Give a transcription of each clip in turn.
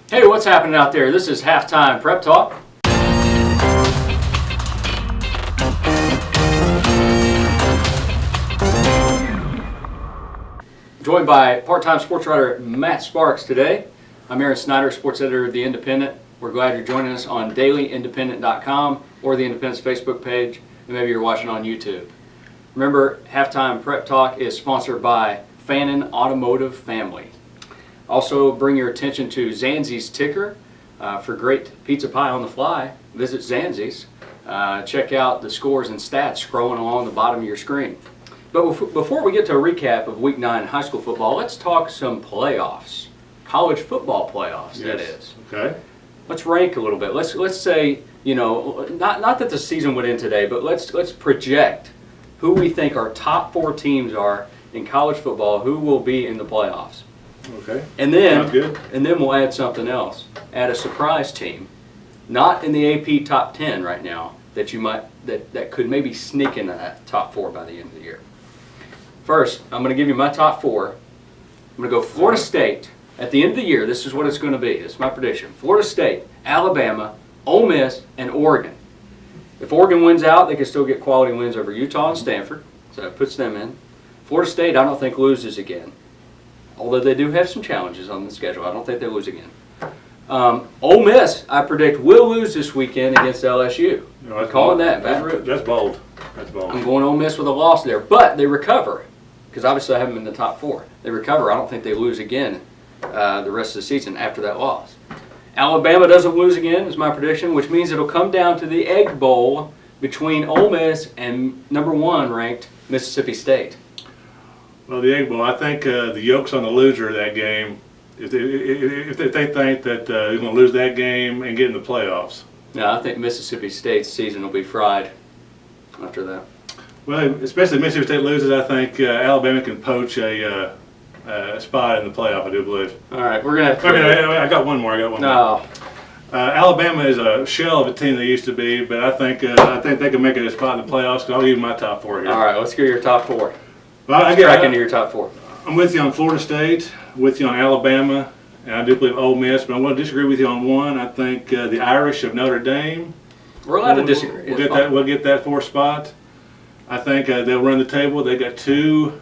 Hey, what's happening out there? This is Halftime Prep Talk. Joined by part-time sports writer Matt Sparks today. I'm Aaron Snyder, sports editor of The Independent. We're glad you're joining us on dailyindependent.com or the Independent's Facebook page, and maybe you're watching on YouTube. Remember, Halftime Prep Talk is sponsored by Fannin Automotive Family. Also, bring your attention to Zanzi's Ticker. For great pizza pie on the fly, visit Zanzi's. Check out the scores and stats scrolling along the bottom of your screen. But before we get to a recap of Week 9 high school football, let's talk some playoffs. College football playoffs, that is. Okay. Let's rank a little bit. Let's say, not that the season would end today, but let's project who we think our top 4 teams are in college football, who will be in the playoffs. Okay. And then, Sounds good. and then we'll add something else. Add a surprise team, not in the AP top 10 right now, that could maybe sneak into that top 4 by the end of the year. First, I'm going to give you my top 4. I'm going to go Florida State. At the end of the year, this is what it's going to be. This is my prediction. Florida State, Alabama, Ole Miss, and Oregon. If Oregon wins out, they can still get quality wins over Utah and Stanford, so that puts them in. Florida State, I don't think loses again. Although they do have some challenges on the schedule, I don't think they lose again. Ole Miss, I predict, will lose this weekend against LSU. No, I'm calling that. That's bold. That's bold. I'm going Ole Miss with a loss there, but they recover because obviously I have them in the top 4. They recover. I don't think they lose again the rest of the season after that loss. Alabama doesn't lose again, is my prediction, which means it'll come down to the Egg Bowl between Ole Miss and number 1 ranked Mississippi State. Well, the Egg Bowl, I think the yoke's on the loser of that game. If they think that they're going to lose that game and get in the playoffs. Yeah, I think Mississippi State's season will be fried after that. Well, especially if Mississippi State loses, I think Alabama can poach a spot in the playoff, I do believe. All right, we're going to I got one more. No. Alabama is a shell of a team they used to be, but I think they can make it a spot in the playoffs, because I'll give you my top 4 here. All right, let's go your top 4. Well, Let's crack into your top 4. I'm with you on Florida State, with you on Alabama, and I do believe Ole Miss, but I'm going to disagree with you on one. I think the Irish of Notre Dame. We're allowed to disagree. We'll get that 4th spot. I think they'll run the table. They got two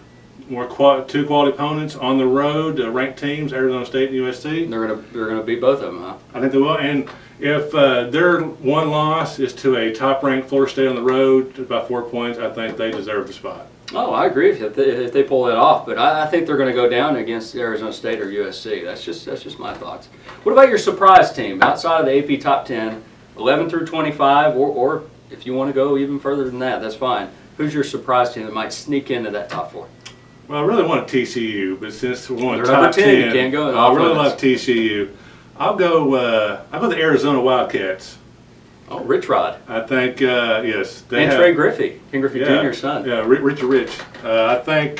quality opponents on the road, ranked teams, Arizona State and USC. They're gonna beat both of them, huh? I think they will. And if their one loss is to a top-ranked Florida State on the road, about 4 points, I think they deserve the spot. Oh, I agree with you if they pull that off. But I think they're going to go down against Arizona State or USC. That's just my thoughts. What about your surprise team outside of the AP top 10, 11 through 25, or if you want to go even further than that, that's fine. Who's your surprise team that might sneak into that top 4? Well, I really want TCU, but since we're going They're top number 10, 10, you can't go. I really love TCU. I'll go the Arizona Wildcats. Oh, Rich Rod. I think, yes. And Trey Griffey, Ken Griffey Jr.'s son. Yeah, Richard Rich. I think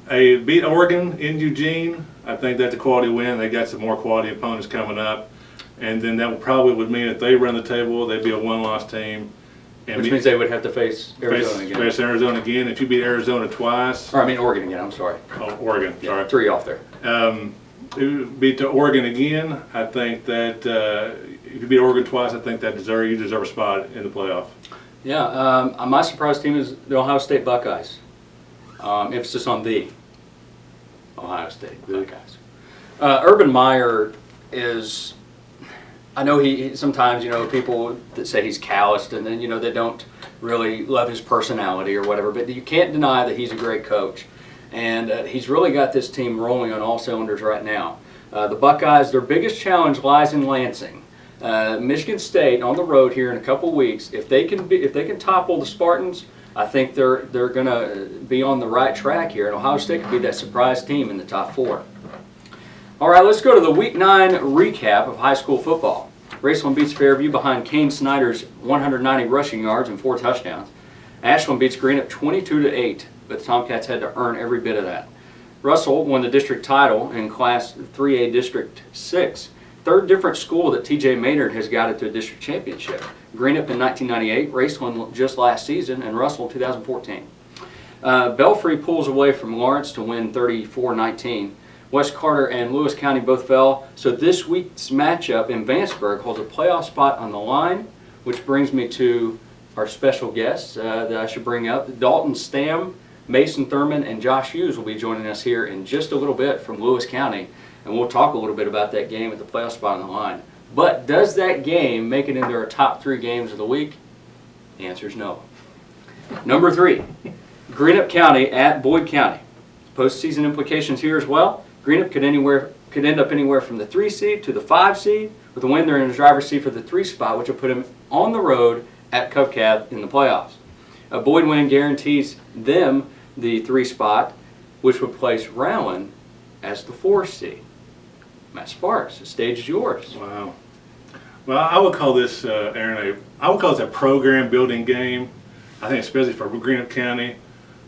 they beat Oregon in Eugene. I think that's a quality win. They got some more quality opponents coming up. And then that would mean if they run the table, they'd be a one-loss team. Which means they would have to face Arizona again. Face Arizona again. If you beat Arizona twice. Or I mean Oregon again, I'm sorry. Oh, Oregon, yeah, sorry. 3 off there. If you beat Oregon again, I think that if you beat Oregon twice, I think that you deserve a spot in the playoff. Yeah, my surprise team is the Ohio State Buckeyes. Emphasis on the Ohio State Buckeyes. Urban Meyer is, I know he sometimes, people that say he's calloused and then, they don't really love his personality or whatever, but you can't deny that he's a great coach. And he's really got this team rolling on all cylinders right now. The Buckeyes, their biggest challenge lies in Lansing. Michigan State on the road here in a couple weeks. If they can topple the Spartans, I think they're going to be on the right track here. And Ohio State could be that surprise team in the top 4. All right, let's go to the Week 9 recap of high school football. Raceland beats Fairview behind Kane Snyder's 190 rushing yards and 4 touchdowns. Ashland beats Greenup 22-8. But the Tomcats had to earn every bit of that. Russell won the district title in Class 3A District 6. 3rd different school that TJ Maynard has got it to a district championship. Greenup in 1998, Raceland just last season, and Russell 2014. Belfry pulls away from Lawrence to win 34-19. West Carter and Lewis County both fell. So this week's matchup in Vanceburg holds a playoff spot on the line, which brings me to our special guests that I should bring up. Dalton, Stamm, Mason, Thurman, and Josh Hughes will be joining us here in just a little bit from Lewis County, and we'll talk a little bit about that game with the playoff spot on the line. But does that game make it into our top 3 games of the week? The answer is no. Number 3, Greenup County at Boyd County. Postseason implications here as well. Greenup could end up anywhere from the 3 seed to the 5 seed. With a win, they're in the driver's seat for the 3 spot, which will put them on the road at Covcath in the playoffs. A Boyd win guarantees them the 3 spot, which would place Rowan as the 4 seed. Matt Sparks, the stage is yours. Wow. Well, I would call this, Aaron, I would call this a program building game. I think especially for Greenup County,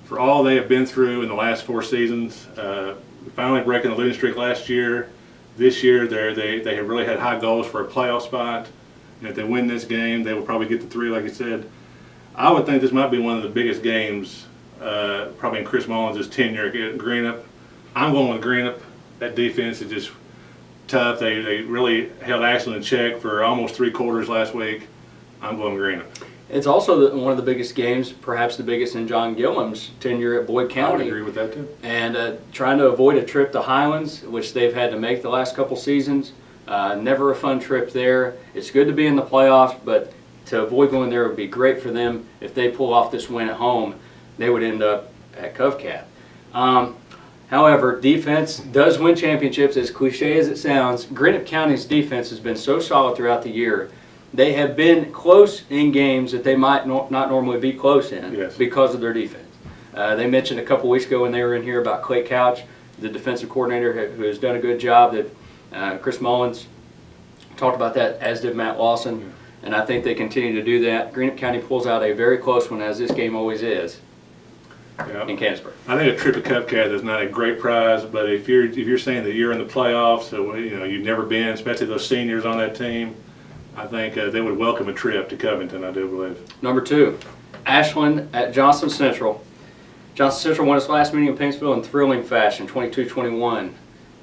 for all they have been through in the last 4 seasons. Finally breaking the losing streak last year. This year, they have really had high goals for a playoff spot. And if they win this game, they will probably get the 3, like you said. I would think this might be one of the biggest games, probably in Chris Mullins' tenure at Greenup. I'm going with Greenup. That defense is just tough. They really held Ashland in check for almost 3 quarters last week. I'm going Greenup. It's also one of the biggest games, perhaps the biggest in John Gilliam's tenure at Boyd County. I would agree with that too. And trying to avoid a trip to Highlands, which they've had to make the last couple seasons. Never a fun trip there. It's good to be in the playoffs, but to avoid going there would be great for them. If they pull off this win at home, they would end up at Covcath. However, defense does win championships, as cliche as it sounds. Greenup County's defense has been so solid throughout the year. They have been close in games that they might not normally be close in because of their defense. They mentioned a couple weeks ago when they were in here about Clay Couch, the defensive coordinator who has done a good job. That Chris Mullins talked about that, as did Matt Lawson, and I think they continue to do that. Greenup County pulls out a very close one, as this game always is, in Canonsburg. I think a trip to Covcath is not a great prize, but if you're saying that you're in the playoffs, so you've never been, especially those seniors on that team, I think they would welcome a trip to Covington, I do believe. Number 2, Ashland at Johnson Central. Johnson Central won its last meeting in Paintsville in thrilling fashion, 22-21.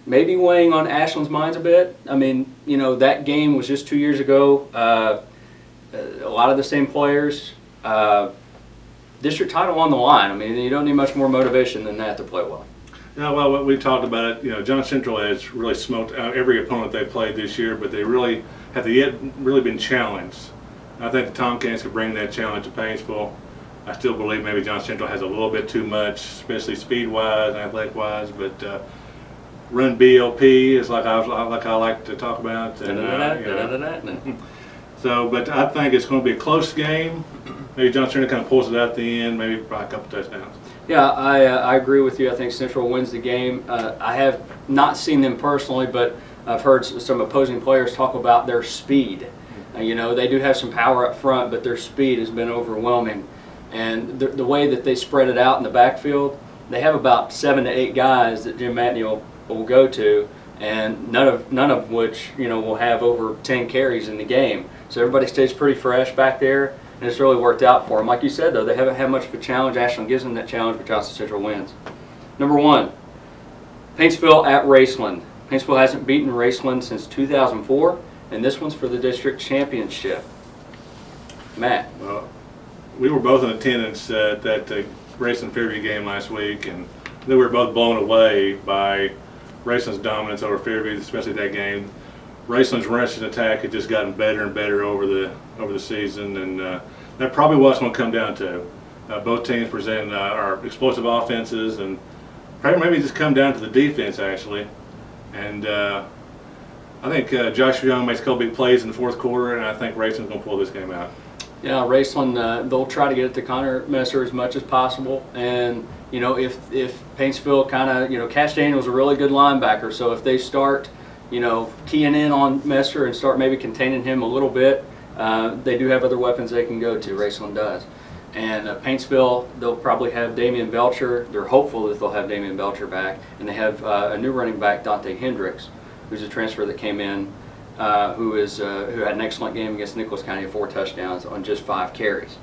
Maybe weighing on Ashland's minds a bit. I mean, that game was just 2 years ago. A lot of the same players. District title on the line. I mean, you don't need much more motivation than that to play well. Yeah, well, what we talked about it, John Central has really smoked out every opponent they played this year, but they really have yet really been challenged. I think the Tomcats could bring that challenge to Paintsville. I still believe maybe John Central has a little bit too much, especially speed-wise and athletic-wise, but run BLP is like I like to talk about. And, so, but I think it's going to be a close game. Maybe John Central kind of pulls it out at the end, maybe by a couple touchdowns. Yeah, I agree with you. I think Central wins the game. I have not seen them personally, but I've heard some opposing players talk about their speed. They do have some power up front, but their speed has been overwhelming. And the way that they spread it out in the backfield, they have about 7 to 8 guys that Jim Matney will go to, and none of which will have over 10 carries in the game. So everybody stays pretty fresh back there, and it's really worked out for them. Like you said, though, they haven't had much of a challenge. Ashland gives them that challenge, but Johnson Central wins. Number 1, Paintsville at Raceland. Paintsville hasn't beaten Raceland since 2004, and this one's for the district championship. Matt. Well, we were both in attendance at that Raceland Fairview game last week, and we were both blown away by Raceland's dominance over Fairview, especially that game. Raceland's rushing attack had just gotten better and better over the season, and that probably what's going to come down to. Both teams present our explosive offenses, and probably maybe just come down to the defense actually. And I think Josh Hughes makes a couple big plays in the 4th quarter, and I think Raceland's going to pull this game out. Yeah, Raceland, they'll try to get it to Connor Messer as much as possible. And, if Paintsville kind of, Cash Daniel's a really good linebacker, so if they start, keying in on Messer and start maybe containing him a little bit, they do have other weapons they can go to, Raceland does. And Paintsville, they'll probably have Damian Belcher. They're hopeful that they'll have Damian Belcher back. And they have a new running back, Dante Hendricks, who's a transfer that came in, who had an excellent game against Nicholas County, 4 touchdowns on just 5 carries.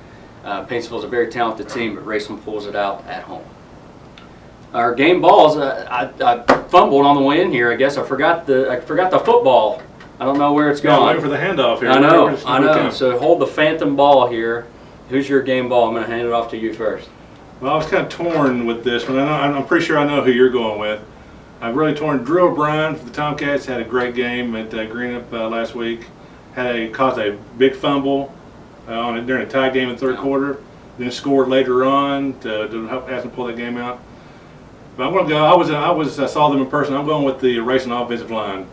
Paintsville's a very talented team, but Raceland pulls it out at home. Our game balls. I fumbled on the way in here. I guess I forgot the football. I don't know where it's Yeah, I'm gone. waiting for the handoff here. I know. I know. So hold the phantom ball here. Who's your game ball? I'm going to hand it off to you first. Well, I was kind of torn with this one. I'm pretty sure I know who you're going with. I've really torn. Drew O'Brien for the Tomcats had a great game at Greenup last week. Caused a big fumble during a tie game in the third quarter. Then scored later on to help have them pull that game out. But I'm going to go. I saw them in person. I'm going with the racing offensive line.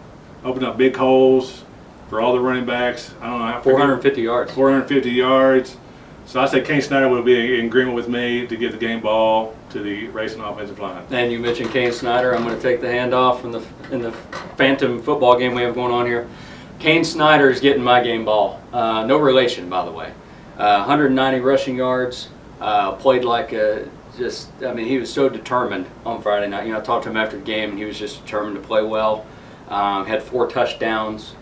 Opened up big holes for all the running backs. I don't know. 450 yards. 450 yards. So I said Kane Snyder would be in agreement with me to give the game ball to the racing offensive line. And you mentioned Kane Snyder. I'm going to take the handoff in the phantom football game we have going on here. Kane Snyder is getting my game ball. No relation, by the way. 190 rushing yards. Played like he was so determined on Friday night. You know, I talked to him after the game, and he was just determined to play well. Had 4 touchdowns,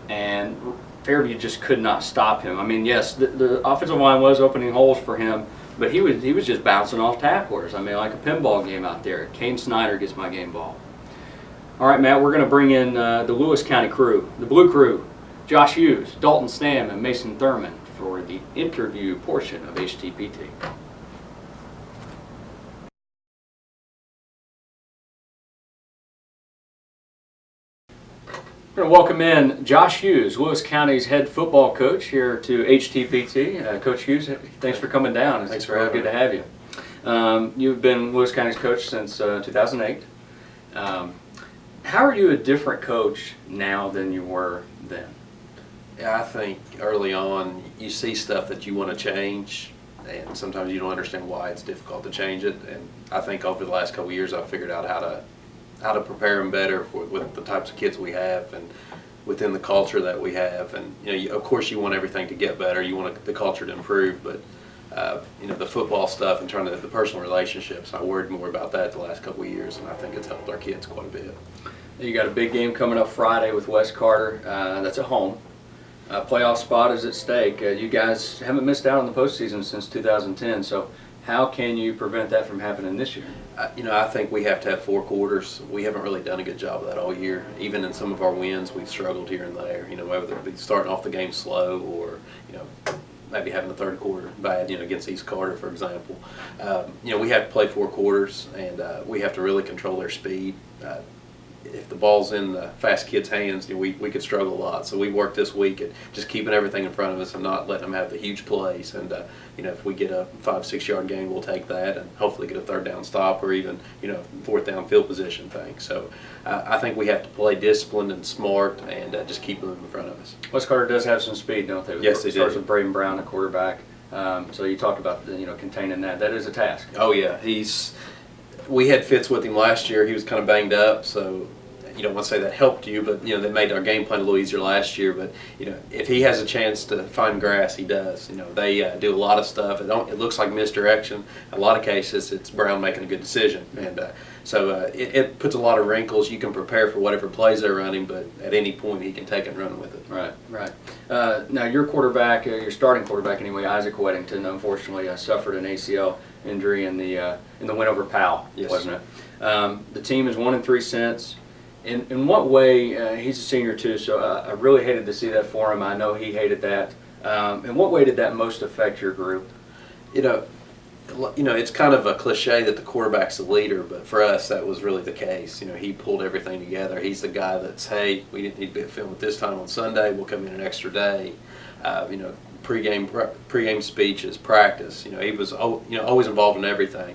and Fairview just could not stop him. I mean, yes, the offensive line was opening holes for him, but he was just bouncing off tacklers. I mean, like a pinball game out there. Kane Snyder gets my game ball. All right, Matt, we're going to bring in the Lewis County crew, the Blue Crew, Josh Hughes, Dalton Stamm, and Mason Thurman for the interview portion of HTPT. We're going to welcome in Josh Hughes, Lewis County's head football coach, here to HTPT. Coach Hughes, thanks for coming down. Thanks for having me. Good to have you. You've been Lewis County's coach since 2008. How are you a different coach now than you were then? Yeah, I think early on you see stuff that you want to change, and sometimes you don't understand why it's difficult to change it. And I think over the last couple of years I've figured out how to prepare them better with the types of kids we have and within the culture that we have. And of course you want everything to get better. You want the culture to improve, but the football stuff and the personal relationships, I worried more about that the last couple of years, and I think it's helped our kids quite a bit. You got a big game coming up Friday with West Carter. That's at home. Playoff spot is at stake. You guys haven't missed out on the postseason since 2010, so how can you prevent that from happening this year? I think we have to have 4 quarters. We haven't really done a good job of that all year. Even in some of our wins, we've struggled here and there. Whether it be starting off the game slow or maybe having the third quarter bad. Against East Carter, for example. We have to play 4 quarters, and we have to really control their speed. If the ball's in the fast kids' hands, we could struggle a lot. So we worked this week at just keeping everything in front of us and not letting them have the huge plays. And if we get a 5-6 yard gain, we'll take that and hopefully get a 3rd down stop or even 4th down field position thing. So I think we have to play disciplined and smart and just keep them in front of us. West Carter does have some speed, don't they? Yes, they do. Starts with Braden Brown, a quarterback. So you talked about containing that. That is a task. Oh yeah, we had fits with him last year. He was kind of banged up, so you don't want to say that helped you, but that made our game plan a little easier last year. But if he has a chance to find grass, he does. They do a lot of stuff. It looks like misdirection. In a lot of cases, it's Brown making a good decision, and so it puts a lot of wrinkles. You can prepare for whatever plays they're running, but at any point he can take and run with it. Right. Now your quarterback, your starting quarterback anyway, Isaac Weddington, unfortunately suffered an ACL injury in the win over Powell, yes. Wasn't it? The team is 1-3 since. In what way, he's a senior too, so I really hated to see that for him. I know he hated that. In what way did that most affect your group? It's kind of a cliche that the quarterback's the leader, but for us that was really the case. He pulled everything together. He's the guy that's, hey, we didn't need to be filmed at this time on Sunday. We'll come in an extra day. Pregame speeches, practice. He was always involved in everything.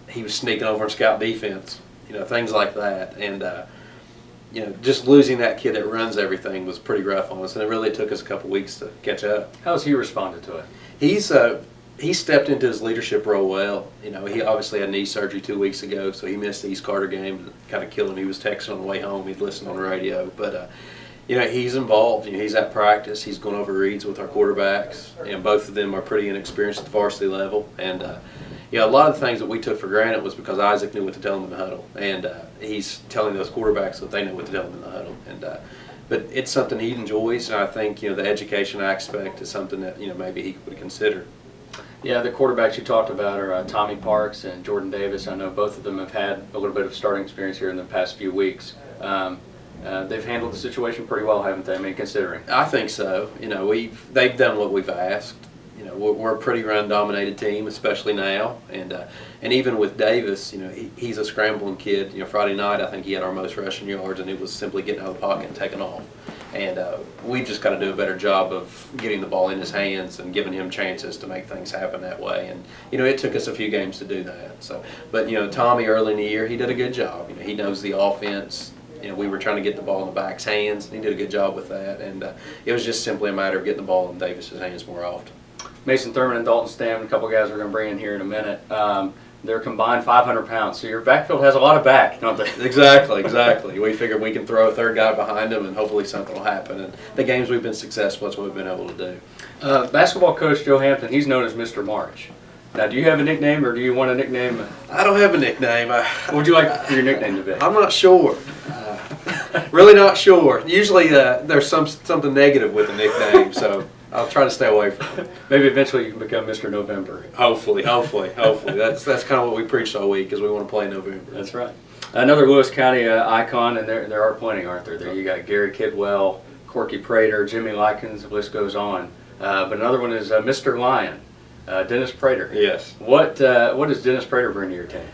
He was sneaking over on scout defense. Things like that, and just losing that kid that runs everything was pretty rough on us, and it really took us a couple weeks to catch up. How's he responded to it? He stepped into his leadership role well. He obviously had knee surgery 2 weeks ago, so he missed the East Carter game and kind of killed him. He was texting on the way home. He'd listen on the radio, but he's involved. He's at practice. He's going over reads with our quarterbacks, and both of them are pretty inexperienced at the varsity level, and a lot of the things that we took for granted was because Isaac knew what to tell them in the huddle, and he's telling those quarterbacks that they know what to tell them in the huddle. And but it's something he enjoys, and I think the education aspect is something that maybe he would consider. Yeah, the quarterbacks you talked about are Tommy Parks and Jordan Davis. I know both of them have had a little bit of starting experience here in the past few weeks. They've handled the situation pretty well, haven't they? I mean, considering. I think so. You know, they've done what we've asked. You know, we're a pretty run-dominated team, especially now, and even with Davis, you know, he's a scrambling kid. You know, Friday night I think he had our most rushing yards, and it was simply getting out of the pocket and taking off. And we've just got to do a better job of getting the ball in his hands and giving him chances to make things happen that way. And you know, it took us a few games to do that. So, but you know, Tommy early in the year, he did a good job. You know, he knows the offense. You know, we were trying to get the ball in the back's hands, and he did a good job with that. And it was just simply a matter of getting the ball in Davis's hands more often. Mason Thurman and Dalton Stamm, a couple guys we're going to bring in here in a minute. They're combined 500 pounds, so your backfield has a lot of back, don't they? Exactly. We figured we can throw a third guy behind him, and hopefully something will happen. And the games we've been successful, that's what we've been able to do. Basketball coach Joe Hampton, he's known as Mr. March. Now, do you have a nickname, or do you want a nickname? I don't have a nickname. What would you like for your nickname to be? I'm not sure. Really not sure. Usually there's something negative with a nickname, so I'll try to stay away from it. Maybe eventually you can become Mr. November. Hopefully. That's kind of what we preached all week, is we want to play in November. That's right. Another Lewis County icon, and there are plenty, aren't there? There you got Gary Kidwell, Corky Prater, Jimmy Likens, the list goes on. But another one is Mr. Lion, Dennis Prater. Yes. What does Dennis Prater bring to your team?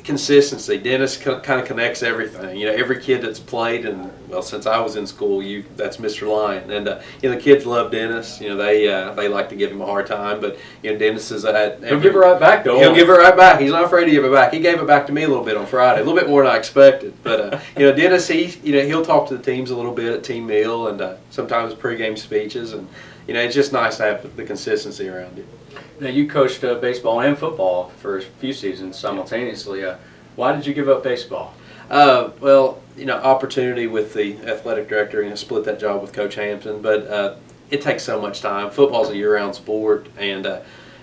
Consistency. Dennis kind of connects everything. You know, every kid that's played, and well, since I was in school, that's Mr. Lion, and you know, the kids love Dennis. You know, they like to give him a hard time, but you know, Dennis is at. He'll give it right back, though. He'll give it right back. He's not afraid to give it back. He gave it back to me a little bit on Friday, a little bit more than I expected. But you know, Dennis, he'll talk to the teams a little bit at team meal and sometimes pregame speeches, and you know, it's just nice to have the consistency around it. Now, you coached baseball and football for a few seasons simultaneously. Why did you give up baseball? Well, you know, opportunity with the athletic director, you know, split that job with Coach Hampton, but it takes so much time. Football's a year-round sport, and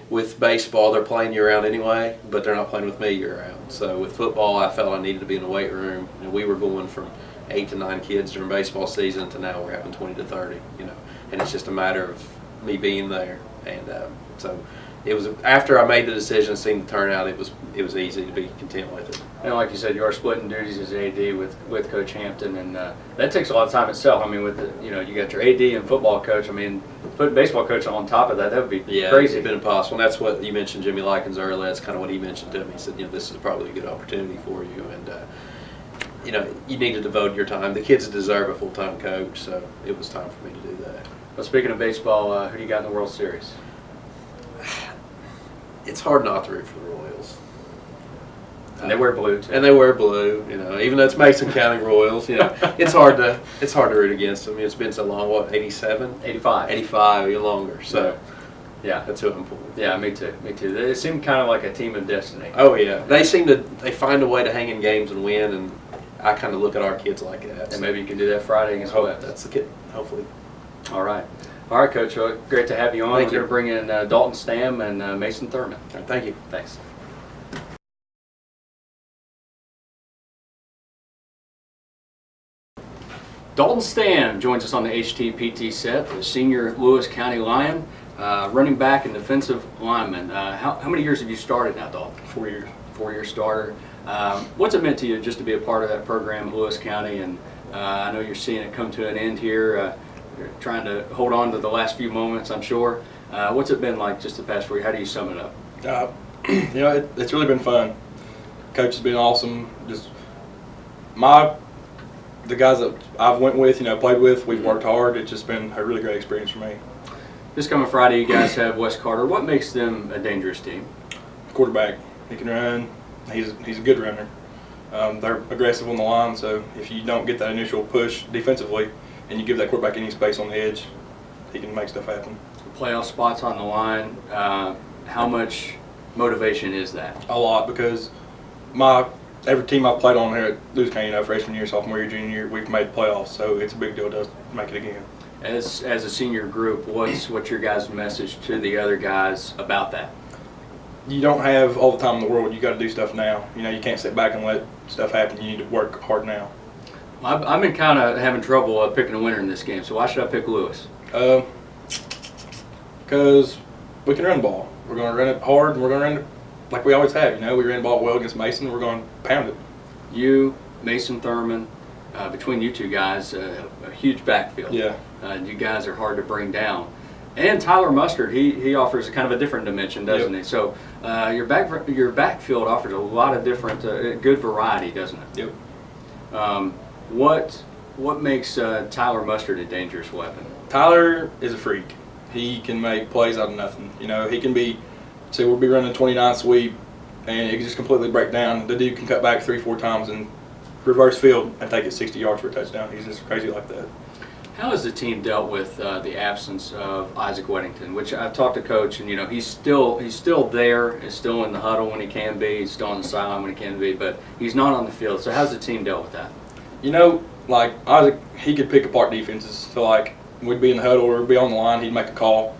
with baseball, they're playing year-round anyway, but they're not playing with me year-round. So with football, I felt I needed to be in the weight room. You know, we were going from 8 to 9 kids during baseball season to now we're having 20 to 30, you know, and it's just a matter of me being there. And so it was after I made the decision, seeing the turnout, it was easy to be content with it. And like you said, you are splitting duties as AD with Coach Hampton, and that takes a lot of time itself. I mean, with you got your AD and football coach. I mean, putting baseball coach on top of that would be crazy. It's been impossible. And that's what you mentioned, Jimmy Likens earlier. That's kind of what he mentioned to me. He said, you know, this is probably a good opportunity for you, and you know, you need to devote your time. The kids deserve a full-time coach, so it was time for me to do that. Well, speaking of baseball, who do you got in the World Series? It's hard not to root for the Royals. And they wear blue too. And they wear blue, you know. Even though it's Mason County Royals, you know, it's hard to root against them. It's been so long. What, 87? 85. 85, even longer. So, yeah, that's who I'm pulling. Yeah, me too. They seem kind of like a team of destiny. Oh yeah, they find a way to hang in games and win, and I kind of look at our kids like that. And maybe you can do that Friday against West. That's the kid. Hopefully. All right, Coach. Well, great to have you on. We're going to bring in Dalton Stamm and Mason Thurman. All right, thank you. Thanks. Dalton Stamm joins us on the HTPT set, the senior Lewis County Lion, running back and defensive lineman. How many years have you started now, Dalton? 4 years. 4-year starter. What's it meant to you just to be a part of that program at Lewis County? And I know you're seeing it come to an end here. You're trying to hold on to the last few moments, I'm sure. What's it been like just the past 4 years? How do you sum it up? You know, it's really been fun. Coach has been awesome. Just the guys that I've went with, you know, played with, we've worked hard. It's just been a really great experience for me. This coming Friday, you guys have Wes Carter. What makes them a dangerous team? Quarterback, he can run. He's a good runner. They're aggressive on the line, so if you don't get that initial push defensively and you give that quarterback any space on the edge, he can make stuff happen. Playoff spots on the line. How much motivation is that? A lot, because every team I've played on here at Lewis County, you know, freshman year, sophomore year, junior year, we've made playoffs, so it's a big deal to make it again. As a senior group, what's your guys' message to the other guys about that? You don't have all the time in the world. You got to do stuff now. You know, you can't sit back and let stuff happen. You need to work hard now. I've been kind of having trouble picking a winner in this game, so why should I pick Lewis? Because we can run the ball. We're going to run it hard, and we're going to run it like we always have. We ran the ball well against Mason. We're going to pound it. You, Mason Thurman, between you two guys, a huge backfield. Yeah. You guys are hard to bring down. And Tyler Mustard, he offers kind of a different dimension, doesn't he? So your backfield offers a lot of different, good variety, doesn't it? Yep. What makes Tyler Mustard a dangerous weapon? Tyler is a freak. He can make plays out of nothing. He can be, say we'll be running a 29 sweep, and it can just completely break down. The dude can cut back 3-4 times and reverse field and take it 60 yards for a touchdown. He's just crazy like that. How has the team dealt with the absence of Isaac Weddington? Which I've talked to Coach, and he's still there. He's still in the huddle when he can be. He's still on the sideline when he can be, but he's not on the field. So how's the team dealt with that? Like Isaac, he could pick apart defenses. So like we'd be in the huddle or we'd be on the line, he'd make a call.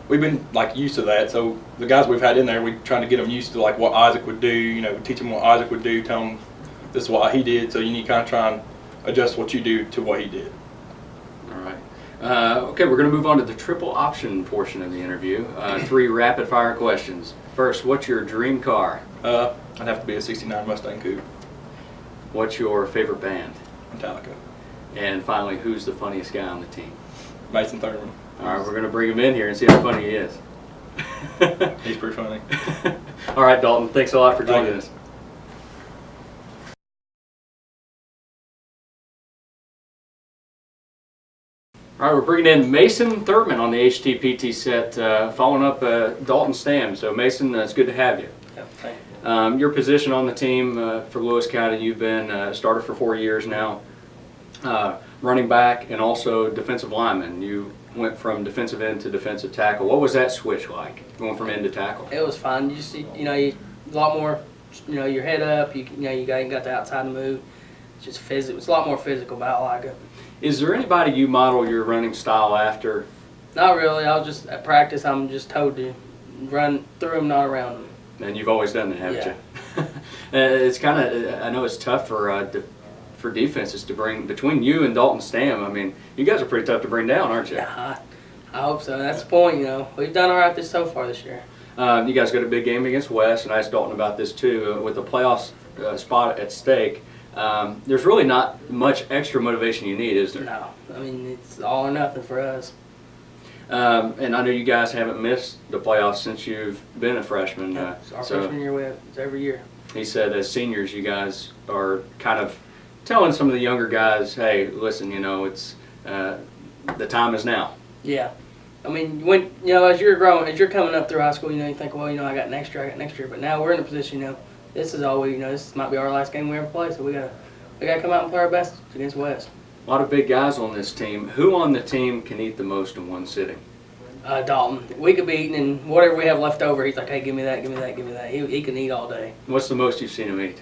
We've been like used to that. So the guys we've had in there, we're trying to get them used to like what Isaac would do. Teach them what Isaac would do. Tell them this is what he did. So you need to kind of try and adjust what you do to what he did. All right. Okay, we're going to move on to the triple option portion of the interview. 3 rapid fire questions. First, what's your dream car? I'd have to be a '69 Mustang Coupe. What's your favorite band? Metallica. And finally, who's the funniest guy on the team? Mason Thurman. All right, we're going to bring him in here and see how funny he is. He's pretty funny. All right, Dalton, thanks a lot for joining us. All right, we're bringing in Mason Thurman on the HTPT set, following up Dalton Stamm. So, Mason, it's good to have you. Yep, thank you. Your position on the team for Lewis County, you've been a starter for 4 years now, running back and also defensive lineman. You went from defensive end to defensive tackle. What was that switch like, going from end to tackle? It was fun. You just, you a lot more, your head up. You got the outside to move. It's just physical. It's a lot more physical, but I like it. Is there anybody you model your running style after? Not really. I was just at practice. I'm just told to run through them, not around them. And you've always done that, haven't Yeah. you? It's kind of, I know it's tough for defenses to bring, between you and Dalton Stamm, I mean, you guys are pretty tough to bring down, aren't you? Yeah, I hope so. That's the point, We've done all right so far this year. You guys got a big game against West, and I asked Dalton about this too. With the playoffs spot at stake, there's really not much extra motivation you need, is there? No. I mean, it's all or nothing for us. And I know you guys haven't missed the playoffs since you've been a freshman. It's our freshman year, it's every year. He said as seniors, you guys are kind of telling some of the younger guys, hey, listen, it's the time is now. Yeah. I mean, when as you're growing, as you're coming up through high school, you think, well, I got next year. But now we're in a position, this is all we, this might be our last game we ever play, so we gotta come out and play our best against West. A lot of big guys on this team. Who on the team can eat the most in one sitting? Dalton. We could be eating, and whatever we have left over, he's like, hey, give me that, give me that, give me that. He can eat all day. What's the most you've seen him eat?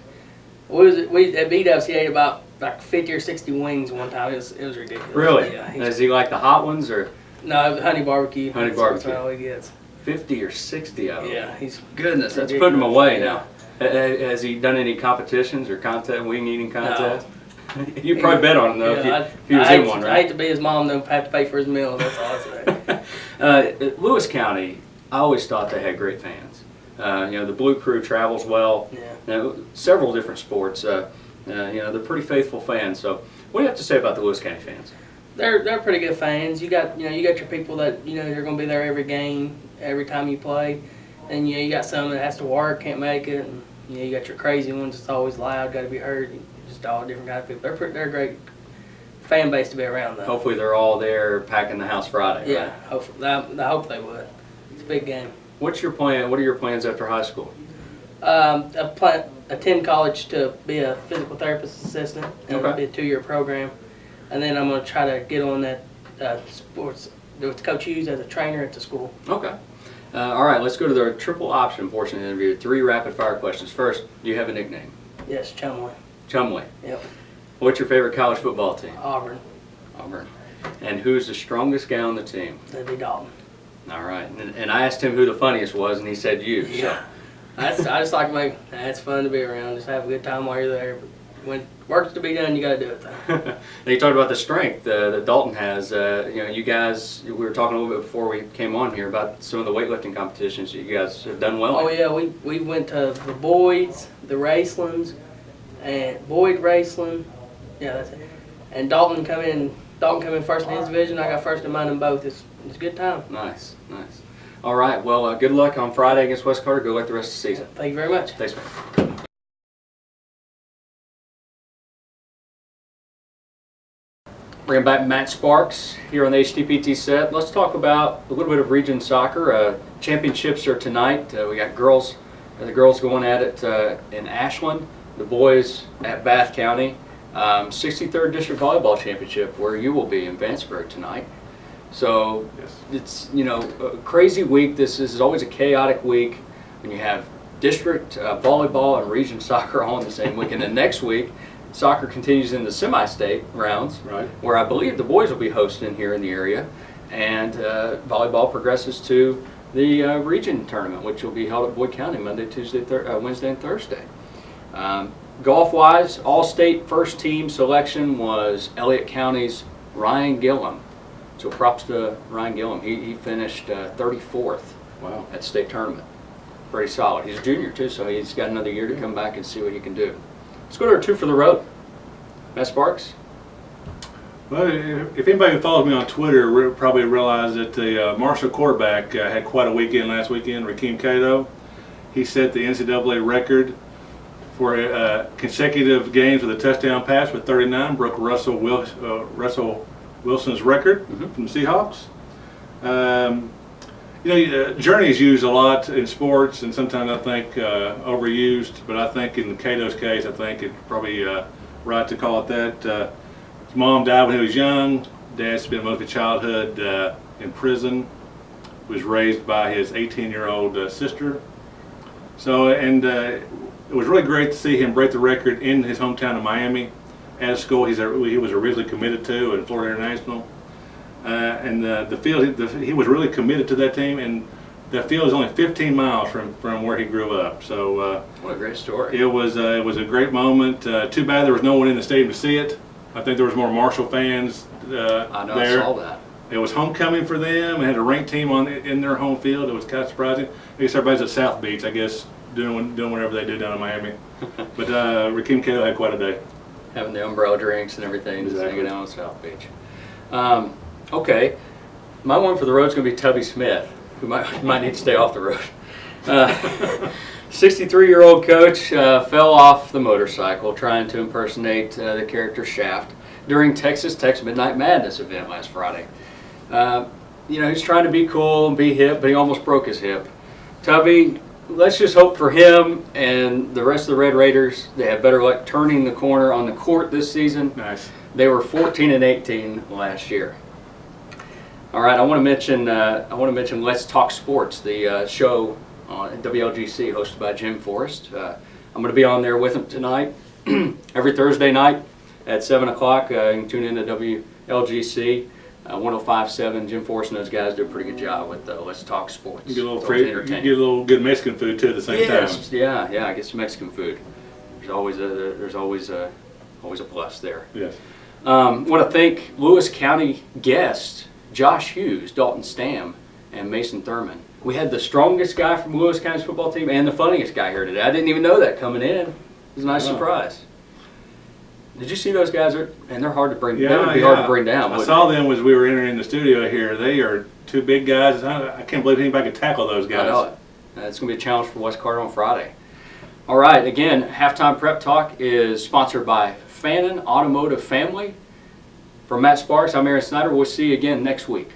We at B-Dubs, he ate about like 50 or 60 wings one time. It was ridiculous. Really? Yeah. Does he like the hot ones or? No, honey barbecue. Honey barbecue. That's all he gets. 50 or 60 of them? Yeah, he's Goodness, that's ridiculous. putting him away Yeah. now. Has he done any competitions or wing eating contests? You probably bet on him though if he was in one, right? I hate to be his mom, though, have to pay for his meal. That's all I say. Lewis County, I always thought they had great fans. The Blue Crew travels well. Yeah. Several different sports. They're pretty faithful fans. So, what do you have to say about the Lewis County fans? They're pretty good fans. You got your people that they're going to be there every game, every time you play, and you got some that has to work, can't make it, and you got your crazy ones that's always loud, got to be heard. Just all different kind of people. They're a great fan base to be around, though. Hopefully, they're all there packing the house Friday. Yeah, right? hopefully. I hope they would. It's a big game. What's your plan? What are your plans after high school? Attend college to be a physical therapist assistant. And it'll be a 2-year program, and then I'm going to try to get on that sports with Coach Hughes as a trainer at the school. Okay. All right, let's go to the triple option portion of the interview. 3 rapid fire questions. First, do you have a nickname? Yes, Chumley. Chumley. Yep. What's your favorite college football team? Auburn. Auburn. And who's the strongest guy on the team? That'd be Dalton. All right. And I asked him who the funniest was, and he said you. Yeah. I just like that's fun to be around. Just have a good time while you're there. when work's to be done, you got to do it though. And you talked about the strength that Dalton has. You guys, we were talking a little bit before we came on here about some of the weightlifting competitions you guys have done well. Oh yeah, we went to the Boyds, the Racelands, and Boyd Raceland. Yeah, that's it. And Dalton come in first in his division. I got first in mine in both. It's a good time. Nice. All right. Well, good luck on Friday against West Carter. Good luck the rest of the season. Thank you very much. Thanks, man. Bringing back Matt Sparks here on the HTPT set. Let's talk about a little bit of region soccer. Championships are tonight. We got the girls going at it in Ashland, the boys at Bath County. 63rd District Volleyball Championship, where you will be in Vanceburg tonight. So it's a crazy week. This is always a chaotic week when you have district volleyball and region soccer all in the same week. And then next week, soccer continues in the semi-state rounds, Right. where I believe the boys will be hosting here in the area, and volleyball progresses to the region tournament, which will be held at Boyd County Monday, Tuesday, Wednesday, and Thursday. Golf-wise, all-state first team selection was Elliott County's Ryan Gillum. So props to Ryan Gillum. He finished 34th Wow. at state tournament. Pretty solid. He's a junior too, so he's got another year to come back and see what he can do. Let's go to our two for the road. Matt Sparks. Well, if anybody who follows me on Twitter probably realized that the Marshall quarterback had quite a weekend last weekend, Rakeem Cato. He set the NCAA record for consecutive games with a touchdown pass with 39, broke Russell Wilson's record from the Seahawks. Journey is used a lot in sports, and sometimes I think overused. But I think in Cato's case, I think it's probably right to call it that. His mom died when he was young. Dad spent most of his childhood in prison. Was raised by his 18-year-old sister. So, and it was really great to see him break the record in his hometown of Miami at a school he was originally committed to in Florida International. And the field, he was really committed to that team, and the field is only 15 miles from where he grew up. So What a great story. it was a great moment. Too bad there was no one in the stadium to see it. I think there was more Marshall fans I know, there. I saw that. It was homecoming for them. They had a ranked team in their home field. It was kind of surprising. I guess everybody's at South Beach, I guess, doing whatever they do down in Miami. But Rakeem Cato had quite a day. Having the umbrella drinks and everything, just Exactly. hanging out on South Beach. Okay, my one for the road is going to be Tubby Smith, who might need to stay off the road. 63-year-old coach fell off the motorcycle trying to impersonate the character Shaft during Texas Tech's Midnight Madness event last Friday. He's trying to be cool and be hip, but he almost broke his hip. Tubby, let's just hope for him and the rest of the Red Raiders they have better luck turning the corner on the court this season. Nice. They were 14-18 last year. All right, I want to mention Let's Talk Sports, the show on WLGC hosted by Jim Forrest. I'm going to be on there with him tonight, every Thursday night at 7 o'clock. You can tune in to WLGC 105.7. Jim Forrest and those guys do a pretty good job with Let's Talk Sports. You get a little It's free, always you entertaining. get a little good Mexican food too at the same time. Yeah, I get some Mexican food. There's always a plus there. Yes. Want to thank Lewis County guests Josh Hughes, Dalton Stamm, and Mason Thurman. We had the strongest guy from Lewis County's football team and the funniest guy here today. I didn't even know that coming in. It was a nice Oh. surprise. Did you see those guys? They're hard to bring. Yeah, They would be hard to bring down. I saw them as we were entering the studio here. They are two big guys. I can't believe anybody could tackle those I guys. know it. It's going to be a challenge for West Carter on Friday. All right, again, Halftime Prep Talk is sponsored by Fannin Automotive Family. From Matt Sparks, I'm Aaron Snyder. We'll see you again next week.